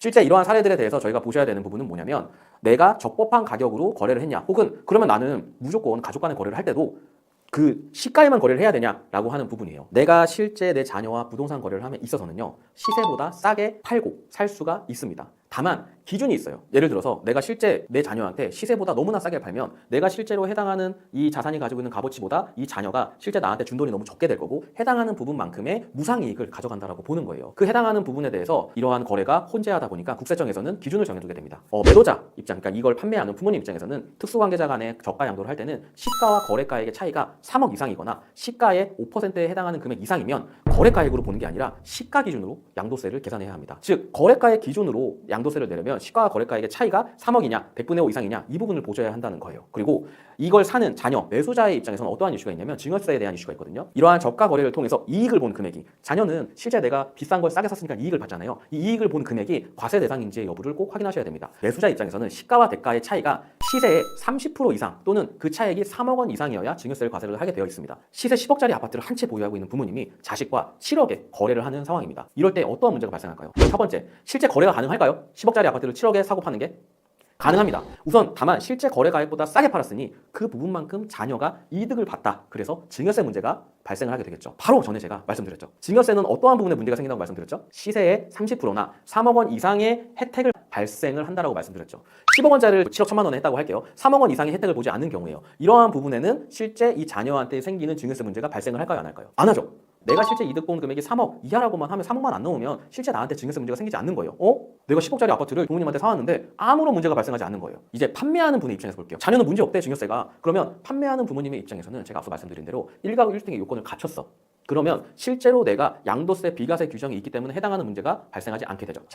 실제 이러한 사례들에 대해서 저희가 보셔야 되는 부분은 뭐냐면 내가 적법한 가격으로 거래를 했냐 혹은 그러면 나는 무조건 가족 간의 거래를 할 때도 그 시가에만 거래를 해야 되냐라고 하는 부분이에요. 내가 실제 내 자녀와 부동산 거래를 함에 있어서는요, 시세보다 싸게 팔고 살 수가 있습니다. 다만 기준이 있어요. 예를 들어서 내가 실제 내 자녀한테 시세보다 너무나 싸게 팔면 내가 실제로 해당하는 이 자산이 가지고 있는 값어치보다 이 자녀가 실제 나한테 준 돈이 너무 적게 될 거고 해당하는 부분만큼의 무상이익을 가져간다라고 보는 거예요. 그 해당하는 부분에 대해서 이러한 거래가 혼재하다 보니까 국세청에서는 기준을 정해두게 됩니다. 매도자 입장, 그러니까 이걸 판매하는 부모님 입장에서는 특수관계자 간의 저가 양도를 할 때는 시가와 거래가액의 차이가 3억 이상이거나 시가의 5%에 해당하는 금액 이상이면 거래가액으로 보는 게 아니라 시가 기준으로 양도세를 계산해야 합니다. 즉 거래가액 기준으로 양도세를 내려면 시가와 거래가액의 차이가 3억이냐 100분의 5 이상이냐 이 부분을 보셔야 한다는 거예요. 그리고 이걸 사는 자녀, 매수자의 입장에서는 어떠한 이슈가 있냐면 증여세에 대한 이슈가 있거든요. 이러한 저가 거래를 통해서 이익을 본 금액이, 자녀는 실제 내가 비싼 걸 싸게 샀으니까 이익을 받잖아요. 이 이익을 본 금액이 과세 대상인지의 여부를 꼭 확인하셔야 됩니다. 매수자 입장에서는 시가와 대가의 차이가 시세의 30% 이상 또는 그 차액이 3억 원 이상이어야 증여세를 과세를 하게 되어 있습니다. 시세 10억짜리 아파트를 한 채 보유하고 있는 부모님이 자식과 7억에 거래를 하는 상황입니다. 이럴 때 어떠한 문제가 발생할까요? 첫 번째, 실제 거래가 가능할까요? 10억짜리 아파트를 7억에 사고 파는 게? 가능합니다. 우선 다만 실제 거래 가액보다 싸게 팔았으니 그 부분만큼 자녀가 이득을 봤다. 그래서 증여세 문제가 발생을 하게 되겠죠. 바로 전에 제가 말씀드렸죠. 증여세는 어떠한 부분에 문제가 생긴다고 말씀드렸죠? 시세의 30%나 3억 원 이상의 혜택을 발생을 한다라고 말씀드렸죠. 10억 원짜리를 7억 1천만 원에 했다고 할게요. 3억 원 이상의 혜택을 보지 않는 경우에요. 이러한 부분에는 실제 이 자녀한테 생기는 증여세 문제가 발생을 할까요? 안 할까요? 안 하죠. 내가 실제 이득 본 금액이 3억 이하라고만 하면 3억만 안 넘으면 실제 나한테 증여세 문제가 생기지 않는 거예요. 내가 10억짜리 아파트를 부모님한테 사왔는데 아무런 문제가 발생하지 않는 거예요. 이제 판매하는 분의 입장에서 볼게요. 자녀는 문제 없대 증여세가. 그러면 판매하는 부모님의 입장에서는 제가 앞서 말씀드린 대로 1가구 1주택의 요건을 갖췄어. 그러면 실제로 내가 양도세, 비과세 규정이 있기 때문에 해당하는 문제가 발생하지 않게 되죠.